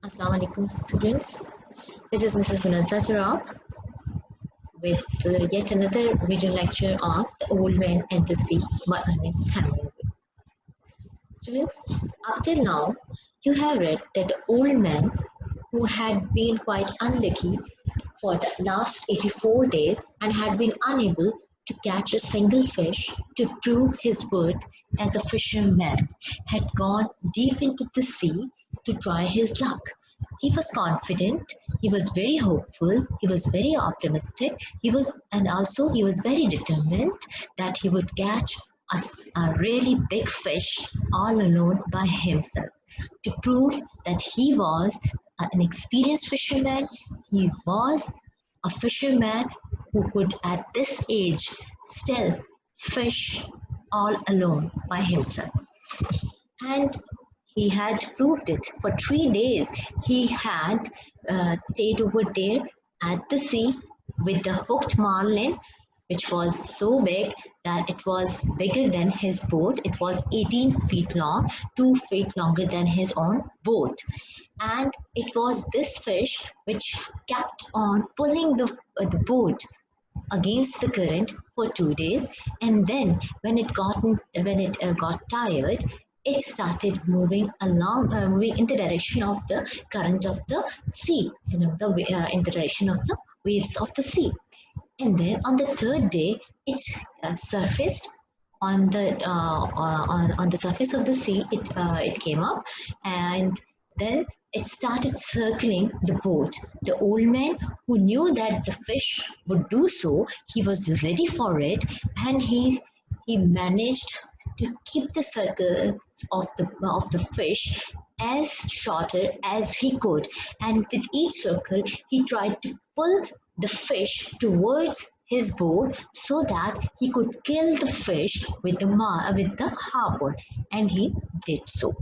Assalamu alaikum students. This is Mrs. Munazza with yet another video lecture on The Old Man and the Sea by Ernest Hemingway. Students, up till now, you have read that the old man who had been quite unlucky for the last 84 days and had been unable to catch a single fish to prove his worth as a fisherman had gone deep into the sea to try his luck. He was confident, he was very hopeful, he was very optimistic, he was very determined that he would catch a really big fish all alone by himself to prove that he was an experienced fisherman. He was a fisherman who could at this age still fish all alone by himself. And he had proved it. For 3 days, he had stayed over there at the sea with the hooked marlin, which was so big that it was bigger than his boat. It was 18 feet long, 2 feet longer than his own boat. And it was this fish which kept on pulling the boat against the current for 2 days, and then when it got tired, it started moving in the direction of the current of the sea, in the direction of the waves of the sea. And then on the third day, it surfaced on the surface of the sea. It came up, and then it started circling the boat. The old man, who knew that the fish would do so, he was ready for it, and he managed to keep the circles of the fish as shorter as he could. And with each circle, he tried to pull the fish towards his boat so that he could kill the fish with the harpoon, and he did so.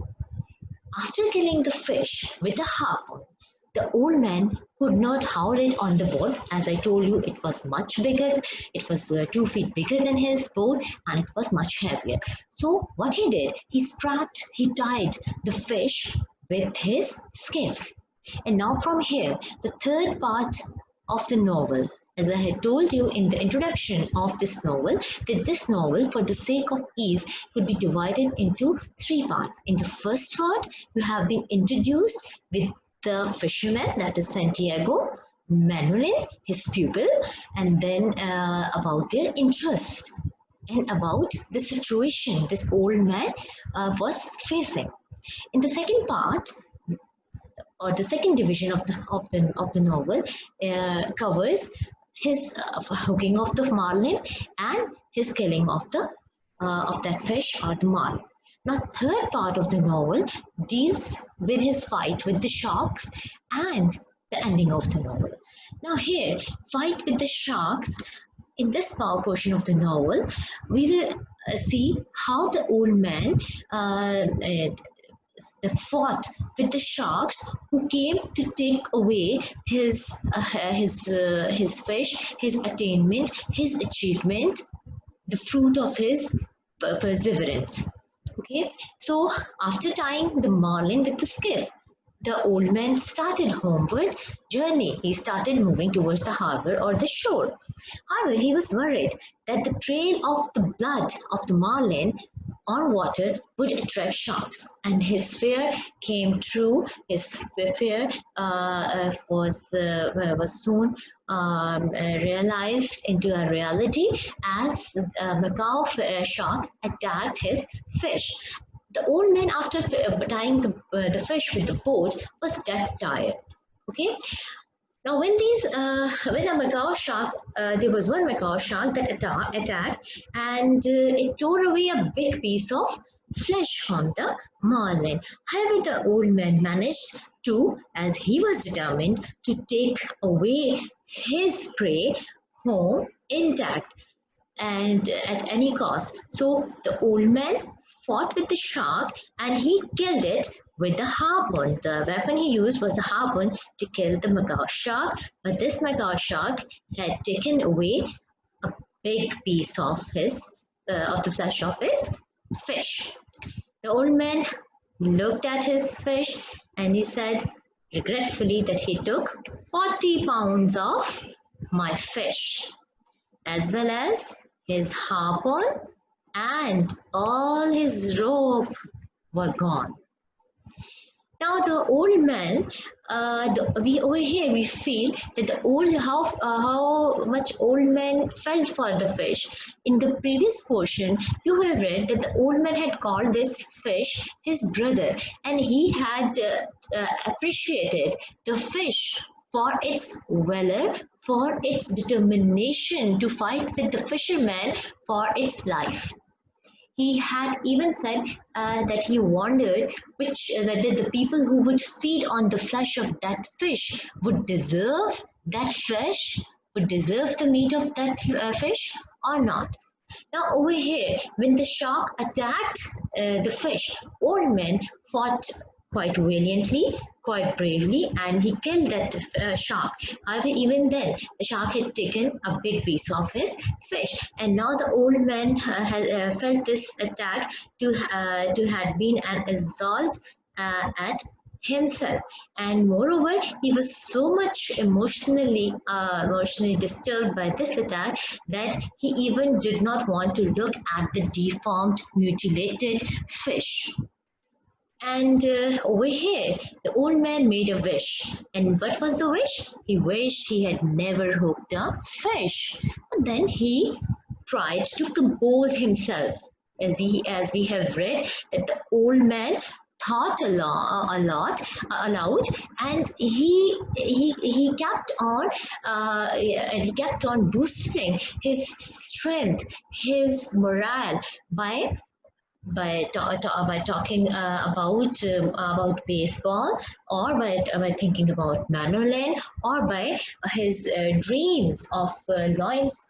After killing the fish with the harpoon, the old man could not haul it on the boat. As I told you, it was much bigger. It was 2 feet bigger than his boat, and it was much heavier. So what he did, he tied the fish with his skiff. And now from here, the third part of the novel. As I had told you in the introduction of this novel, that this novel, for the sake of ease, could be divided into 3 parts. In the first part, you have been introduced with the fisherman, that is Santiago, Manuelin, his pupil, and then about their interest and about the situation this old man was facing. In the second part, or the second division of the novel, covers his hooking of the marlin and his killing of that fish or the marlin. Now, third part of the novel deals with his fight with the sharks and the ending of the novel. Now, here, fight with the sharks. In this portion of the novel, we will see how the old man fought with the sharks who came to take away his fish, his attainment, his achievement, the fruit of his perseverance. Okay, so after tying the marlin with the skiff, the old man started homeward journey. He started moving towards the harbor or the shore. However, he was worried that the trail of the blood of the marlin on water would attract sharks, and his fear came true. His fear was soon realized into a reality as macaw sharks attacked his fish. The old man, after tying the fish with the boat, was dead tired. Okay. Now, when a macaw shark, there was one macaw shark that attacked, and it tore away a big piece of flesh from the marlin. However, the old man managed to, as he was determined, to take away his prey home intact and at any cost. So the old man fought with the shark and he killed it with the harpoon. The weapon he used was the harpoon to kill the macaw shark, but this macaw shark had taken away a big piece of the flesh of his fish. The old man looked at his fish and he said, regretfully that he took 40 pounds of my fish, as well as his harpoon and all his rope were gone. Now the old man, we over here we feel that the old how much old man felt for the fish. In the previous portion, you have read that the old man had called this fish his brother, and he had appreciated the fish for its valor, for its determination to fight with the fisherman for its life. He had even said that he wondered whether the people who would feed on the flesh of that fish would deserve that flesh, would deserve the meat of that fish or not. Now over here, when the shark attacked the fish, old man fought quite valiantly, quite bravely, and he killed that shark. However, even then, the shark had taken a big piece of his fish, and now the old man had felt this attack to had been an assault at himself, and moreover he was so much emotionally disturbed by this attack that he even did not want to look at the deformed, mutilated fish. And over here, the old man made a wish. And what was the wish? He wished he had never hooked a fish. And then he tried to compose himself. As we have read that the old man thought aloud, and he kept on boosting his strength, his morale by talking about baseball, or by thinking about Manolin, or by his dreams of lions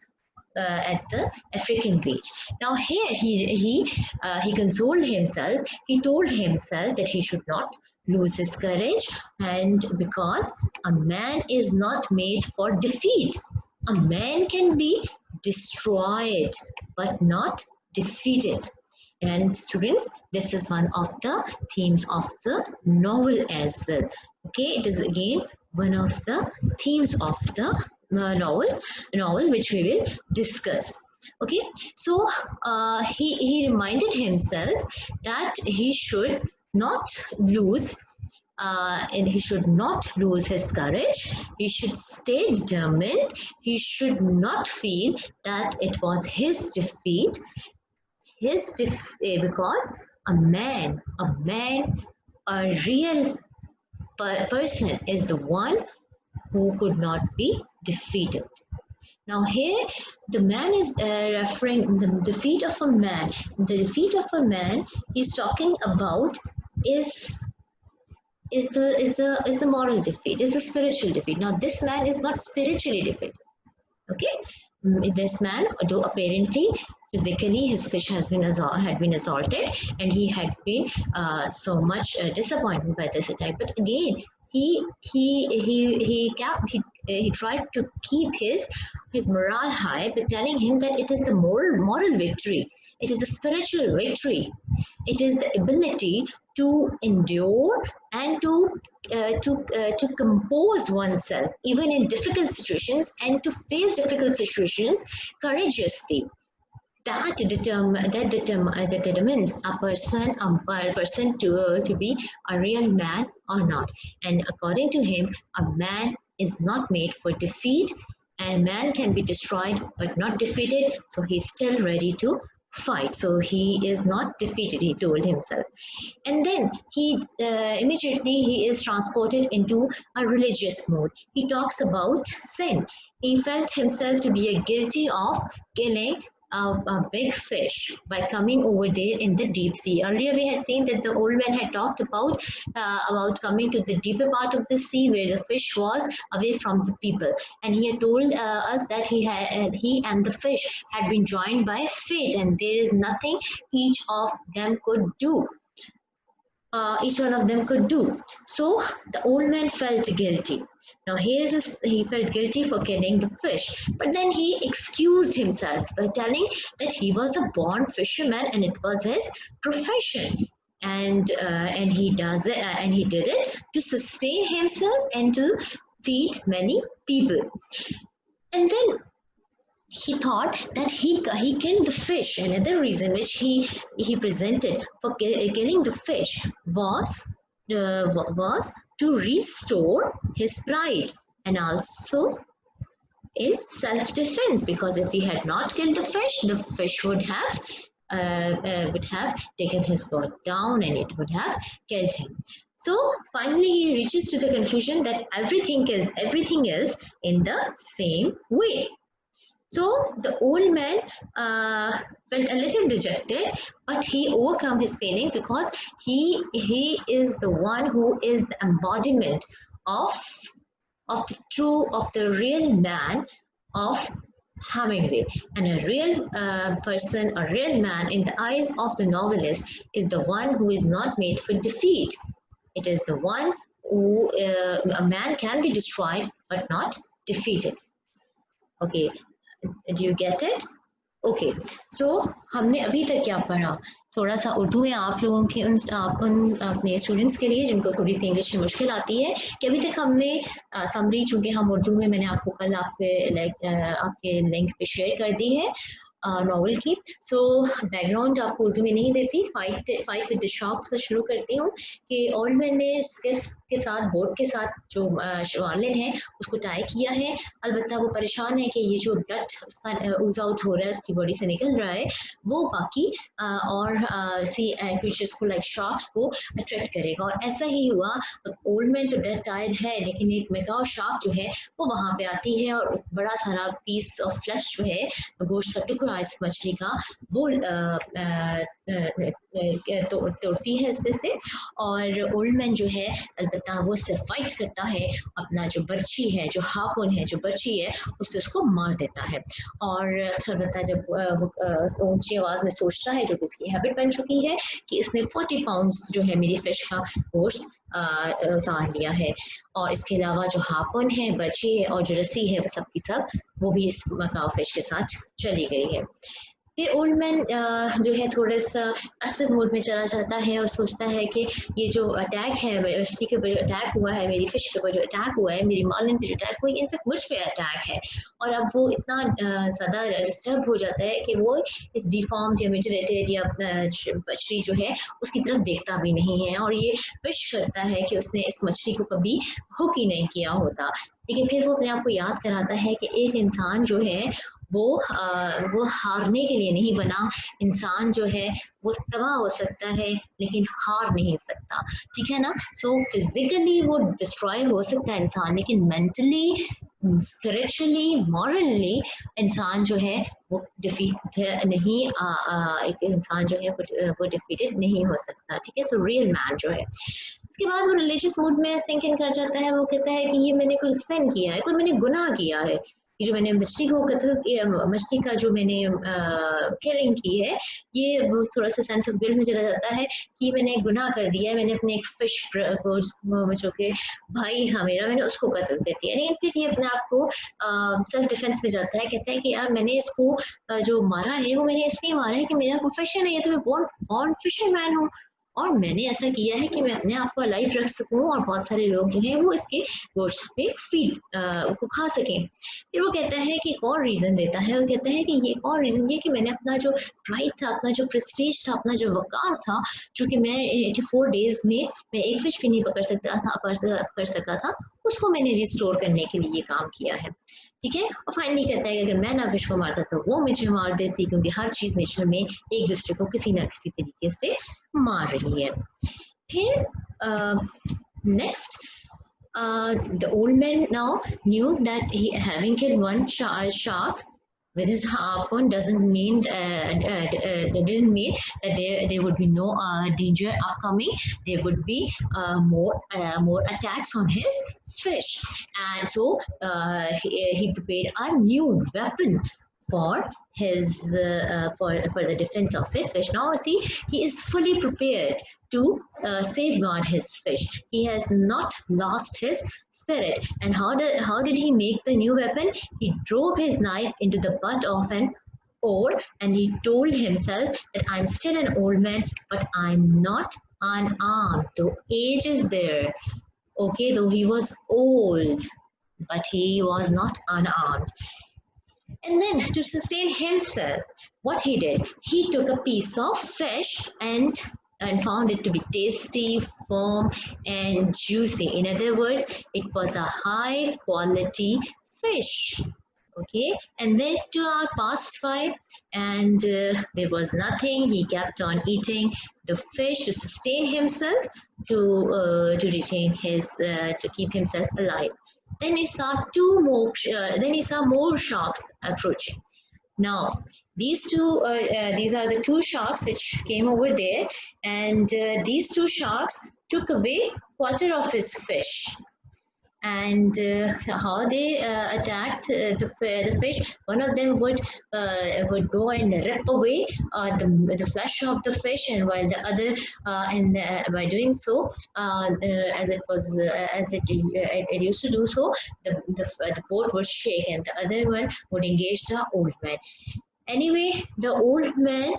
at the African beach. Now here he consoled himself. He told himself that he should not lose his courage, and because a man is not made for defeat. A man can be destroyed, but not defeated. And students, this is one of the themes of the novel as well. Okay, it is again one of the themes of the novel which we will discuss. Okay, so he reminded himself that he should not lose and he should not lose his courage. He should stay determined. He should not feel that it was his defeat. Because a real person is the one who could not be defeated. Now here, the man is referring the defeat of a man. The defeat of a man he's talking about is the moral defeat, is the spiritual defeat. Now this man is not spiritually defeated. Okay, this man, though apparently physically his fish had been assaulted, and he had been so much disappointed by this attack, but again he tried to keep his morale high by telling him that it is the moral victory, it is a spiritual victory, it is the ability to endure and to compose oneself even in difficult situations, and to face difficult situations courageously. That determines a person to be a real man or not. And according to him, a man is not made for defeat, and man can be destroyed but not defeated. So he's still ready to fight. So he is not defeated, he told himself. And then he immediately he is transported into a religious mode. He talks about sin. He felt himself to be guilty of killing a big fish by coming over there in the deep sea. Earlier we had seen that the old man had talked about coming to the deeper part of the sea where the fish was away from the people, and he had told us that he and the fish had been joined by fate, and there is nothing each of them could do. Each one of them could do. So the old man felt guilty. Now he felt guilty for killing the fish, but then he excused himself by telling that he was a born fisherman and it was his profession. and he does it, and he did it to sustain himself and to feed many people. And then he thought that he killed the fish. Another reason which he presented for killing the fish was to restore his pride, and also in self-defense, because if he had not killed the fish would have taken his bird down and it would have killed him. So finally he reaches to the conclusion that everything kills everything else in the same way. So the old man felt a little dejected, but he overcome his feelings because he is the one who is the embodiment of the real man of Hemingway. And a real person, a real man in the eyes of the novelist is the one who is not made for defeat. It is the one who a man can be destroyed but not defeated. Okay, do you get it? Okay so हमने अभी तक क्या पढ़ा, थोड़ा सा उर्दू में आप लोगों के उन अपने स्टूडेंट्स के लिए जिनको थोड़ी सी इंग्लिश में मुश्किल आती है, कि अभी तक हमने समरी, चूँकि हम उर्दू में, मैंने आपको कल आपके लिंक पे शेयर कर दी है नॉवल की। सो बैकग्राउंड आपको उर्दू में नहीं देती, फाइट विद द शॉक्स का शुरू करती हूँ कि ओल्ड मैन ने स्किफ के साथ, बोट के साथ जो मार्लिन है उसको टाई किया है। अलबत्ता वो परेशान है कि ये जो ब्लड उसका ऊज आउट हो रहा है, उसकी बॉडी से निकल रहा है, वो बाकी और सी क्रीचर्स को लाइक शार्क्स को अट्रैक्ट करेगा। और ऐसा ही हुआ, ओल्ड मैन तो डेड टायर्ड है, लेकिन एक मेगाओ शार्क जो है वो वहाँ पे आती है और बड़ा सारा पीस ऑफ फ्लैश जो है, गोश्त का टुकड़ा इस मछली का, वो तोड़ती है इसमें से। और ओल्ड मैन जो है अलबत्ता वो से फाइट करता है, अपना जो बर्ची है, जो हार्पून है, जो बर्ची है, उससे उसको मार देता है। और अलबत्ता जब वो ऊंची आवाज़ में सोचता है, जो कि उसकी हैबिट बन चुकी है, कि इसने 40 पाउंड्स जो है मेरी फिश का गोश्त उतार लिया है, और इसके अलावा जो हार्पून है, बर्ची है और जो रस्सी है, वो सब की सब वो भी इस मकाओ फिश के साथ चली गई है। फिर ओल्ड मैन जो है थोड़ा सा असद मूड में चला जाता है और सोचता है कि ये जो अटैक है, मछली के ऊपर जो अटैक हुआ है, मेरी फिश के ऊपर जो अटैक हुआ है, मेरी मार्लिन पे जो अटैक हुआ है, इनफैक्ट मुझ पे अटैक है। और अब वो इतना ज़्यादा डिस्टर्ब हो जाता है कि वो इस डिफॉर्म्ड या म्यूटिलेटेड या मछली जो है उसकी तरफ देखता भी नहीं है, और ये विश करता है कि उसने इस मछली को कभी हुक ही नहीं किया होता। लेकिन फिर वो अपने आप को याद कराता है कि एक इंसान जो है वो हारने के लिए नहीं बना। इंसान जो है वो तबाह हो सकता है लेकिन हार नहीं सकता, ठीक है ना। सो फिजिकली वो डिस्ट्रॉय हो सकता है इंसान, लेकिन मेंटली, स्पिरिचुअली, मॉरली इंसान जो है वो डिफीट नहीं, एक इंसान जो है वो डिफीटेड नहीं हो सकता, ठीक है। सो रियल मैन जो है, इसके बाद वो रिलीजियस मूड में सिंक इन कर जाता है। वो कहता है कि ये मैंने कोई सिन किया है, कोई मैंने गुनाह किया है, ये जो मैंने मछली को कत्ल किया, मछली का जो मैंने किलिंग की है, ये थोड़ा सा सेंस ऑफ गिल्ट में चला जाता है कि मैंने गुनाह कर दिया है, मैंने अपने एक फिश को जो कि भाई था मेरा, मैंने उसको कत्ल कर दिया। लेकिन फिर ये अपने आप को सेल्फ डिफेंस में जाता है, कहता है कि यार मैंने इसको जो मारा है वो मैंने इसलिए मारा है कि मेरा प्रोफेशन है, ये तो मैं बॉर्न फिशरमैन हूँ, और मैंने ऐसा किया है कि मैं अपने आप को अलाइव रख सकूं और बहुत सारे लोग जो हैं वो इसके गोश्त पे फीड को खा सकें। फिर वो कहता है कि एक और रीज़न देता है, वो कहता है कि ये एक और रीज़न ये कि मैंने अपना जो प्राइड था, अपना जो प्रेस्टीज था, अपना जो वक़ार था, जो कि मैं 84 डेज़ में मैं एक फिश भी नहीं पकड़ सका था, उसको मैंने रिस्टोर करने के लिए ये काम किया है, ठीक है। और फाइनली कहता है कि अगर मैं ना फिश को मारता तो वो मुझे मार देती, क्योंकि हर चीज़ नेचर में एक दूसरे को किसी ना किसी तरीके से मार रही है। फिर next, the old man now knew that he having killed one shark with his harpoon didn't mean that there would be no danger upcoming. There would be more attacks on his fish, and so he prepared a new weapon for his for the defense of his fish. Now see, he is fully prepared to safeguard his fish. He has not lost his spirit. And how did he make the new weapon? He drove his knife into the butt of an oar, and he told himself that I'm still an old man, but I'm not unarmed, though age is there, okay, though he was old, but he was not unarmed. And then to sustain himself, what he did, he took a piece of fish and found it to be tasty, firm, and juicy. In other words, it was a high quality fish. Okay, and then 2 hours passed by, and there was nothing. He kept on eating the fish to sustain himself, to retain his to keep himself alive. Then he saw then he saw more sharks approaching. Now, these are the two sharks which came over there, and these two sharks took away quarter of his fish. And how they attacked the fish. One of them would go and rip away the flesh of the fish, and while the other by doing so, as it used to do so, the boat would shake, and the other one would engage the old man. Anyway, the old man,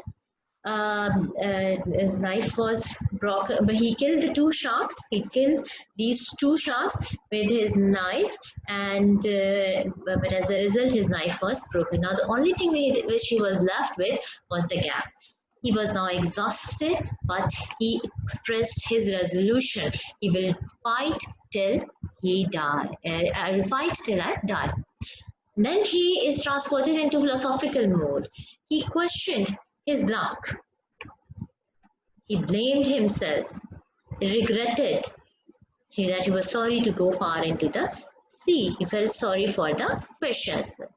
his knife was broken, but he killed the two sharks. He killed these two sharks with his knife, and but as a result, his knife was broken. Now, the only thing which he was left with was the gap. He was now exhausted, but he expressed his resolution. He will fight till he die. I will fight till I die. Then he is transported into philosophical mode. He questioned his luck. He blamed himself. He regretted that he was sorry to go far into the sea. He felt sorry for the fish as well.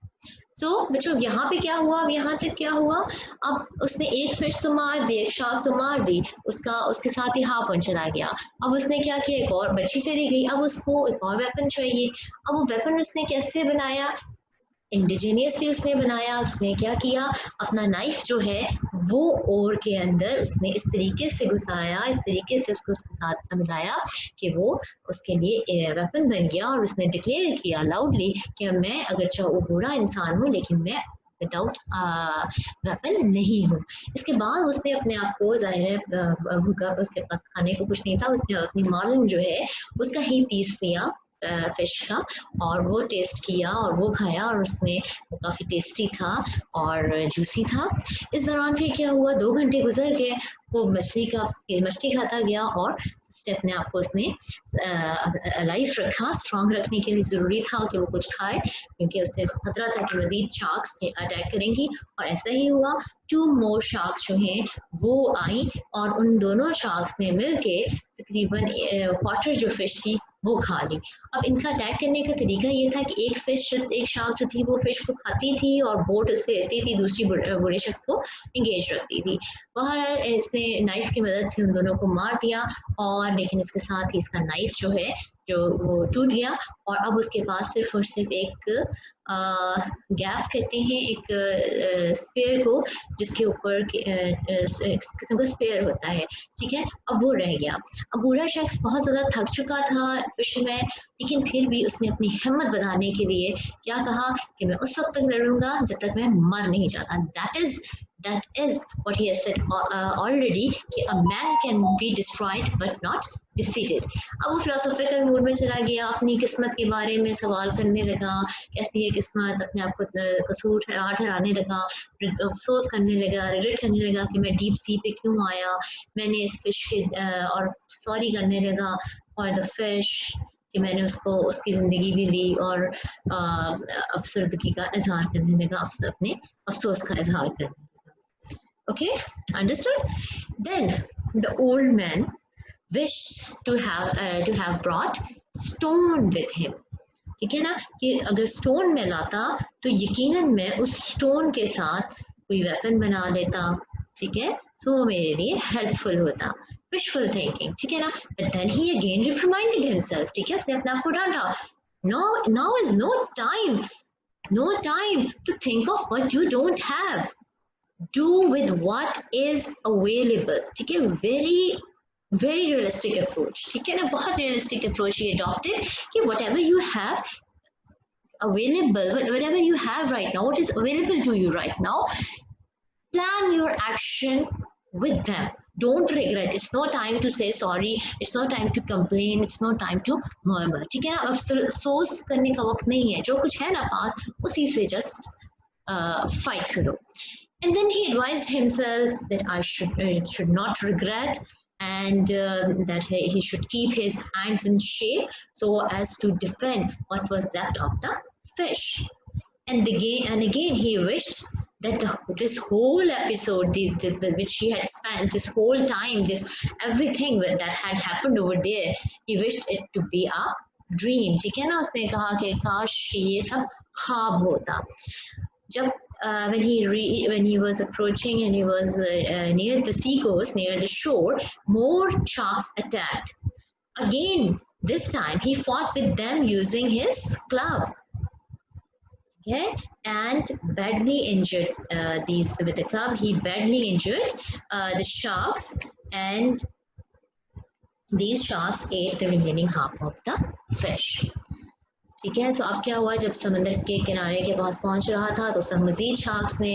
So बच्चों यहाँ पे क्या हुआ, अब यहाँ तक क्या हुआ, अब उसने एक फिश तो मार दी, एक शार्क तो मार दी, उसके साथ ही हार्पन चला गया. अब उसने क्या किया, एक और बच्ची चली गई. अब उसको एक और वेपन चाहिए. अब वो वेपन उसने कैसे बनाया, इंडिजीनियसली उसने बनाया. उसने क्या किया, अपना नाइफ जो है वो ओर के अंदर उसने इस तरीके से घुसाया, इस तरीके से उसको उसके साथ मिलाया कि वो उसके लिए वेपन बन गया. और उसने डिक्लेयर किया लाउडली कि मैं अगरचे वो बूढ़ा इंसान हूँ, लेकिन मैं विदाउट वेपन नहीं हूँ. इसके बाद उसने अपने आप को, जाहिर है भूखा, उसके पास खाने को कुछ नहीं था, उसने अपनी मार्लिन जो है उसका ही पीस लिया फिश का, और वो टेस्ट किया और वो खाया, और उसने वो काफ़ी टेस्टी था और जूसी था. इस दौरान फिर क्या हुआ, 2 घंटे गुजर गए. वो मछली खाता गया, और अपने आप को उसने लाइफ रखा. स्ट्रांग रखने के लिए ज़रूरी था कि वो कुछ खाए, क्योंकि उससे खतरा था कि मज़ीद शार्क्स अटैक करेंगी. और ऐसा ही हुआ. 2 मोर शार्क्स जो हैं वो आई, और उन दोनों शार्क्स ने मिल के तकरीबन क्वार्टर जो फिश थी वो खा ली. अब इनका अटैक करने का तरीका ये था कि एक शार्क जो थी वो फिश को खाती थी और बोट उससे लेती थी, दूसरी बूढ़े शख्स को इंगेज रखती थी. बहरहाल इसने नाइफ की मदद से उन दोनों को मार दिया, और लेकिन इसके साथ ही इसका नाइफ जो है जो वो टूट गया, और अब उसके पास सिर्फ और सिर्फ एक गैप कहते हैं, एक स्पेयर को, जिसके ऊपर किस्म का स्पेयर होता है, ठीक है. अब वो रह गया. अब बूढ़ा शख्स बहुत ज़्यादा थक चुका था फिशरमैन, लेकिन फिर भी उसने अपनी हिम्मत बढ़ाने के लिए क्या कहा कि मैं उस वक्त तक लड़ूंगा जब तक मैं मर नहीं जाता. That is what he has said already, कि a man can be destroyed but not defeated. अब वो फिलोसॉफिकल मूड में चला गया, अपनी किस्मत के बारे में सवाल करने लगा, कैसी है किस्मत, अपने आप को कसूर ठहराने लगा, अफसोस करने लगा, रिग्रेट करने लगा कि मैं डीप सी पे क्यों आया, मैंने इस फिश के, और सॉरी करने लगा फॉर द फिश कि मैंने उसको उसकी ज़िंदगी भी ली, और अफसरदगी का इजहार करने लगा, अपने अफसोस का इजहार करने लगा. Okay, understood? Then the old man wished to have brought stone with him. ठीक है ना, कि अगर स्टोन में लाता तो यकीनन मैं उस स्टोन के साथ कोई वेपन बना लेता. ठीक है, सो वो मेरे लिए हेल्पफुल होता. विशफुल थिंकिंग, ठीक है ना. But then he again reprimanded himself. ठीक है, उसने अपने आप को डांटा. Now is no time to think of what you don't have. Do with what is available. ठीक है, very realistic approach. ठीक है ना, बहुत realistic approach he adopted कि whatever you have available, whatever you have right now, what is available to you right now, plan your action with them. Don't regret. It's no time to say sorry. It's no time to complain. It's no time to murmur. ठीक है ना, अफसोस करने का वक्त नहीं है. जो कुछ है ना पास, उसी से just fight करो. And then he advised himself that I should not regret, and that he should keep his hands in shape so as to defend what was left of the fish. And again he wished that this whole episode, which he had spent this whole time, this everything that had happened over there, he wished it to be a dream. ठीक है ना, उसने कहा कि काश ये सब ख्वाब होता. जब when he was approaching and he was near the seacoast, near the shore, more sharks attacked. Again, this time he fought with them using his club. Okay, and badly injured these with the club. He badly injured the sharks, and these sharks ate the remaining half of the fish. ठीक है. सो अब क्या हुआ, जब समंदर के किनारे के पास पहुंच रहा था तो सब मजीद शार्क्स ने,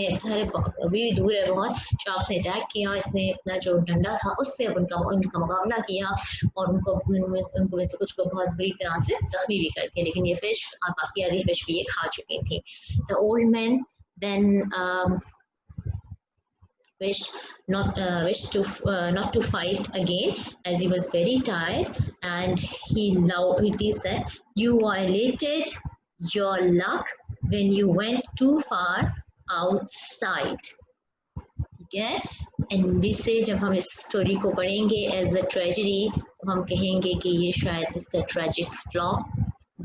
अभी दूर है बहुत, शार्क्स ने अटैक किया. इसने अपना जो डंडा था उससे अब उनका मुकाबला किया और उनको में से कुछ को बहुत बुरी तरह से जख्मी भी कर दिया. लेकिन ये फिश, बाकी आधी फिश भी ये खा चुकी थी. The old man then wished not to fight again, as he was very tired, and he loudly said, "You violated your luck when you went too far outside." ठीक है. एनवी से जब हम इस स्टोरी को पढ़ेंगे एज अ ट्रेजेडी, तो हम कहेंगे कि ये शायद इसका ट्रेजिक फ्लॉप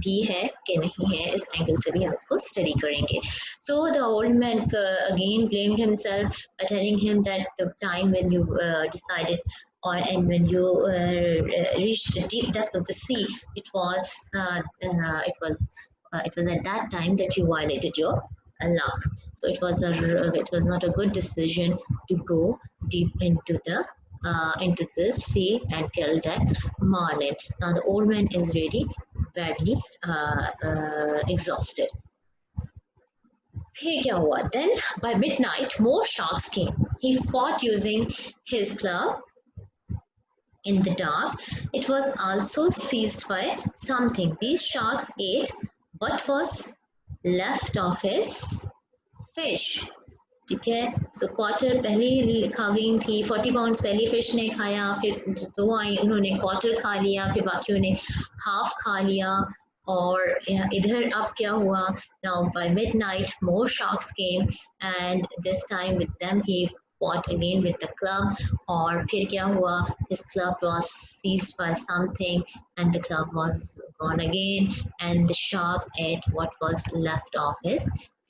भी है कि नहीं है. इस एंगल से भी हम इसको स्टडी करेंगे. So the old man again blamed himself by telling him that the time when you decided and when you reached the deep depth of the sea, it was at that time that you violated your luck. So it was not a good decision to go deep into the sea and kill that marlin. Now the old man is really badly exhausted. फिर क्या हुआ? Then by midnight more sharks came. He fought using his club in the dark. It was also seized by something. These sharks ate what was left of his fish. ठीक है. So quarter पहले खा गई थी, 40 pounds पहली fish ने खाया, फिर दो आई उन्होंने क्वार्टर खा लिया, फिर बाकियों ने हाफ खा लिया. और इधर अब क्या हुआ? Now by midnight more sharks came, and this time with them he fought again with the club. और फिर क्या हुआ? His club was seized by something and the club was gone again, and the sharks ate what was left of his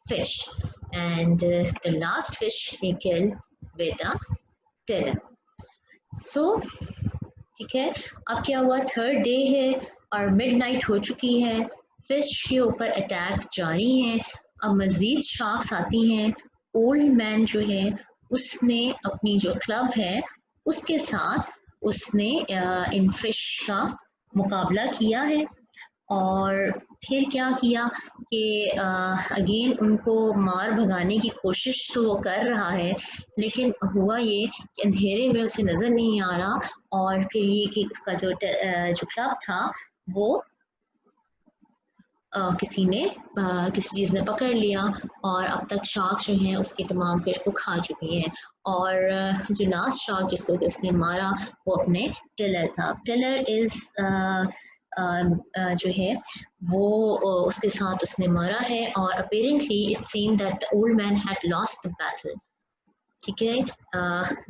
fish, and the last fish he killed with a tiller. So ठीक है. अब क्या हुआ? Third day है और midnight हो चुकी है. फिश के ऊपर अटैक जारी है. अब मजीद शार्क्स आती हैं. ओल्ड मैन जो है उसने अपनी जो क्लब है उसके साथ उसने इन फिश का मुकाबला किया है. और फिर क्या किया कि अगेन उनको मार भगाने की कोशिश तो वो कर रहा है, लेकिन हुआ ये कि अंधेरे में उसे नज़र नहीं आ रहा. और फिर ये कि उसका जो क्लब था वो किसी चीज़ ने पकड़ लिया, और अब तक शार्क जो हैं उसकी तमाम फिश को खा चुकी हैं. और जो लास्ट शार्क जिसको उसने मारा वो अपने टिलर था. टिलर इज़ जो है वो उसके साथ उसने मारा है. और apparently it seen that the old man had lost the battle. ठीक है.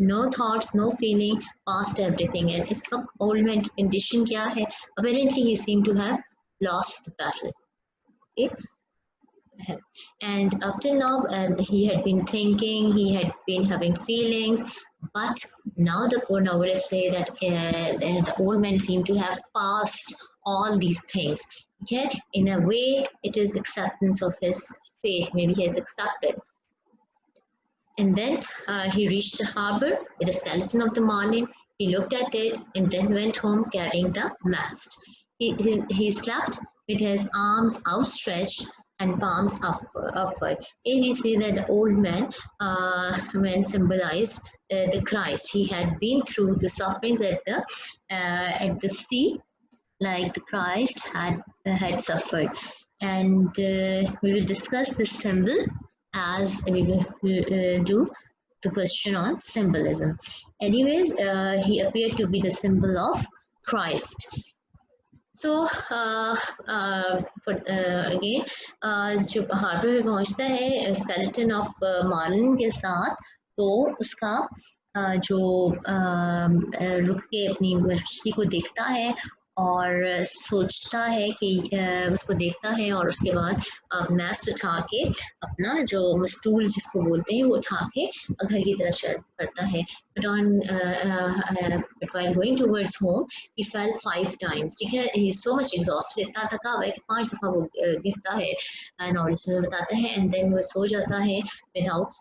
No thoughts, no feeling, past everything. And इस वक्त ओल्ड मैन की कंडीशन क्या है? Apparently he seem to have lost the battle. And up till now he had been thinking, he had been having feelings, but now the novelists say that the old man seemed to have passed all these things. Okay, in a way it is acceptance of his fate. Maybe he has accepted. And then he reached the harbor with the skeleton of the marlin. He looked at it and then went home carrying the mast. He slept with his arms outstretched and palms upward. Here we see that the old man when symbolized the Christ. He had been through the sufferings at the sea, like the Christ had suffered. And we will discuss this symbol as we will do the question on symbolism. Anyways, he appeared to be the symbol of Christ. So again जो harbour में पहुंचता है skeleton of Marlin के साथ, तो उसका जो रुक के अपनी मछली को देखता है और सोचता है कि उसको देखता है, और उसके बाद मैस्ट उठा के अपना जो मस्तूल जिसको बोलते हैं वो उठा के घर की तरफ चल पड़ता है. But while going towards home he fell 5 times. ठीक है, he is so much exhausted, इतना थका हुआ है कि 5 दफ़ा वो गिरता है. और इसमें बताता है एंड देन वो सो जाता है without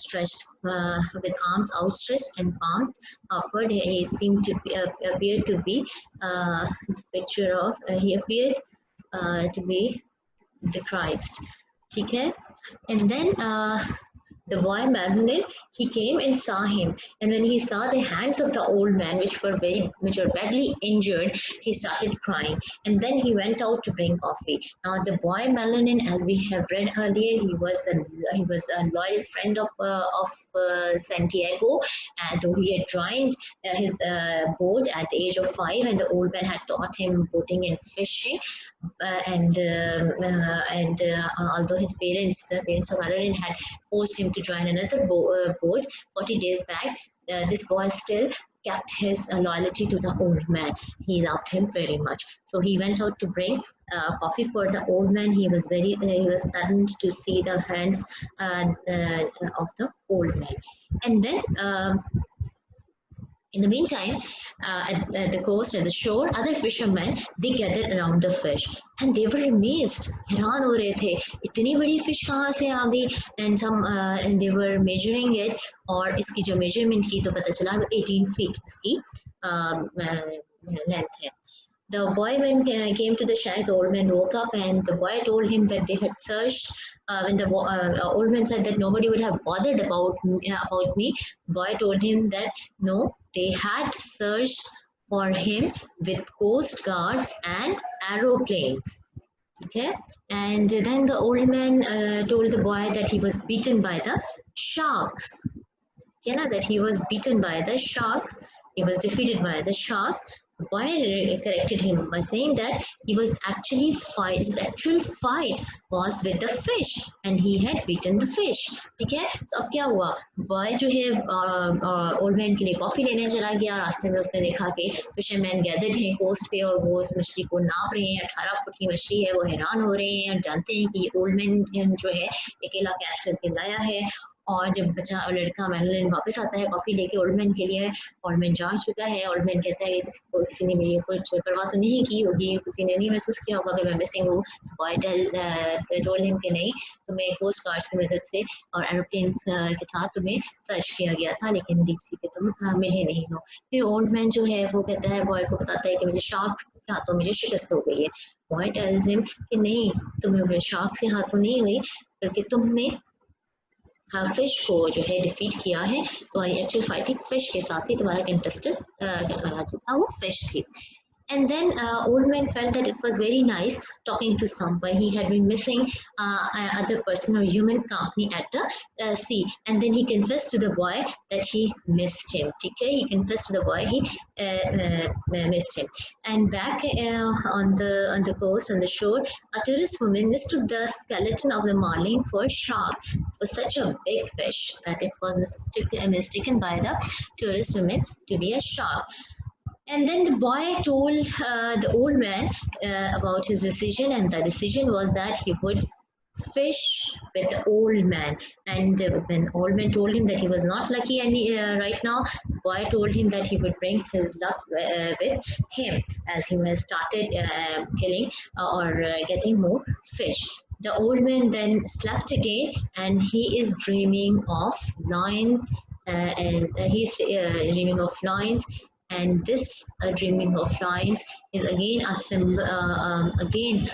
stretched with arms outstretched and palm upward. He seemed to appear to be the picture of he appeared to be the Christ. ठीक है, and then the boy Magdalene, he came and saw him, and when he saw the hands of the old man which were badly injured, he started crying, and then he went out to bring coffee. Now the boy Magdalene, as we have read earlier, he was a loyal friend of Santiago, and though he had joined his boat at the age of 5, and the old man had taught him boating and fishing, and although the parents of Magdalene had forced him to join another boat 40 days back, this boy still kept his loyalty to the old man. He loved him very much. So he went out to bring coffee for the old man. He was saddened to see the hands of the old man. And then in the meantime, at the coast, at the shore, other fishermen, they gathered around the fish, and they were amazed. हैरान हो रहे थे, इतनी बड़ी fish कहाँ से आ गई? And they were measuring it, और इसकी जो measurement की तो पता चला 18 feet इसकी length है. The boy when came to the shack, the old man woke up, and the boy told him that they had searched. When the old man said that nobody would have bothered about me, the boy told him that no, they had searched for him with coast guards and aeroplanes. Okay, and then the old man told the boy that he was beaten by the sharks. You know, that he was beaten by the sharks. He was defeated by the sharks. The boy corrected him by saying that his actual fight was with the fish, and he had beaten the fish. ठीक है, तो अब क्या हुआ? Boy जो है old man के लिए कॉफी लेने चला गया. रास्ते में उसने देखा कि fishermen gathered हैं कोस्ट पे, और वो उस मछली को नाप रहे हैं. 18 फुट की मछली है. वो हैरान हो रहे हैं और जानते हैं कि ये old man जो है अकेला कैच करके लाया है. और जब बच्चा लड़का मैगडलेन वापस आता है कॉफ़ी लेके ओल्ड मैन के लिए, ओल्ड मैन जा चुका है. ओल्ड मैन कहता है कि किसी ने मेरी कुछ परवाह तो नहीं की होगी, किसी ने नहीं महसूस किया होगा कि मैं मिसिंग हूँ. बॉय टोल्ड हिम कि नहीं, तुम्हें कोस्ट गार्ड्स की मदद से और एरोप्लेन्स के साथ तुम्हें सर्च किया गया था, लेकिन डीप सी पे तुम मिले नहीं हो. फिर ओल्ड मैन जो है वो कहता है, बॉय को बताता है कि मुझे शार्क्स के हाथों मुझे शिकस्त हो गई है. बॉय टेल्स हिम कि नहीं, तुम्हें शार्क्स के हाथों नहीं हुई, बल्कि तुमने फिश को जो है डिफीट किया है. तुम्हारी एक्चुअल फाइटिंग फिश के साथ ही, तुम्हारा कंटेस्टेड जो था वो फिश थी. And then old man felt that it was very nice talking to someone. He had been missing other person or human company at the sea. And then he confessed to the boy that he missed him. Okay? He confessed to the boy he missed him. And back on the coast, on the shore, a tourist woman mistook the skeleton of the marlin for shark. It was such a big fish that it was mistaken by the tourist woman to be a shark. And then the boy told the old man about his decision, and the decision was that he would fish with the old man. And when old man told him that he was not lucky right now, the boy told him that he would bring his luck with him as he has started killing or getting more fish. The old man then slept again, and he is dreaming of lions, and he's dreaming of lions. And this dreaming of lions is again a symbol, again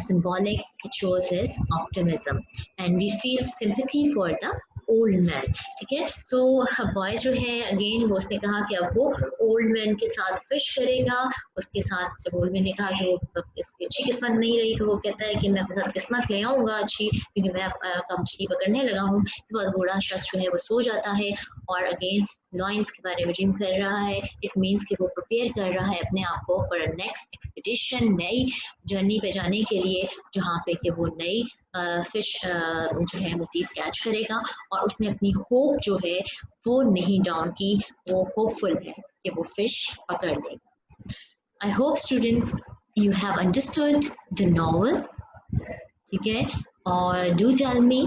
symbolic, it shows his optimism, and we feel sympathy for the old man. ठीक है. सो boy जो है again वो उसने कहा कि अब वो ओल्ड मैन के साथ फिश करेगा. उसके साथ जब ओल्ड मैन ने कहा कि वो इसकी अच्छी किस्मत नहीं रही तो वो कहता है कि मैं अपने साथ किस्मत ले आऊँगा अच्छी, क्योंकि मैं मछली पकड़ने लगा हूँ. इसके बाद बूढ़ा शख्स जो है वो सो जाता है और अगेन लॉइंस के बारे में ड्रीम कर रहा है. इट मीन्स कि वो प्रिपेयर कर रहा है अपने आप को फॉर नेक्स्ट एक्सपीडिशन, नई जर्नी पे जाने के लिए, जहाँ पे कि वो नई फिश जो है मज़ीद कैच करेगा. और उसने अपनी होप जो है वो नहीं डाउन की, वो होपफुल है कि वो फिश पकड़ लेगा. I hope students you have understood the novel. ठीक है. और do tell me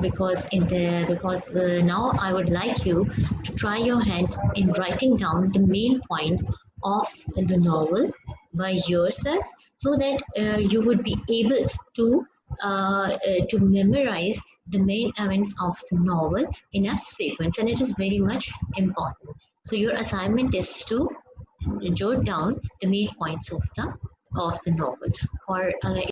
because now I would like you to try your hands in writing down the main points of the novel by yourself, so that you would be able to memorize the main events of the novel in a sequence, and it is very much important. So your assignment is to jot down the main points of the novel. Or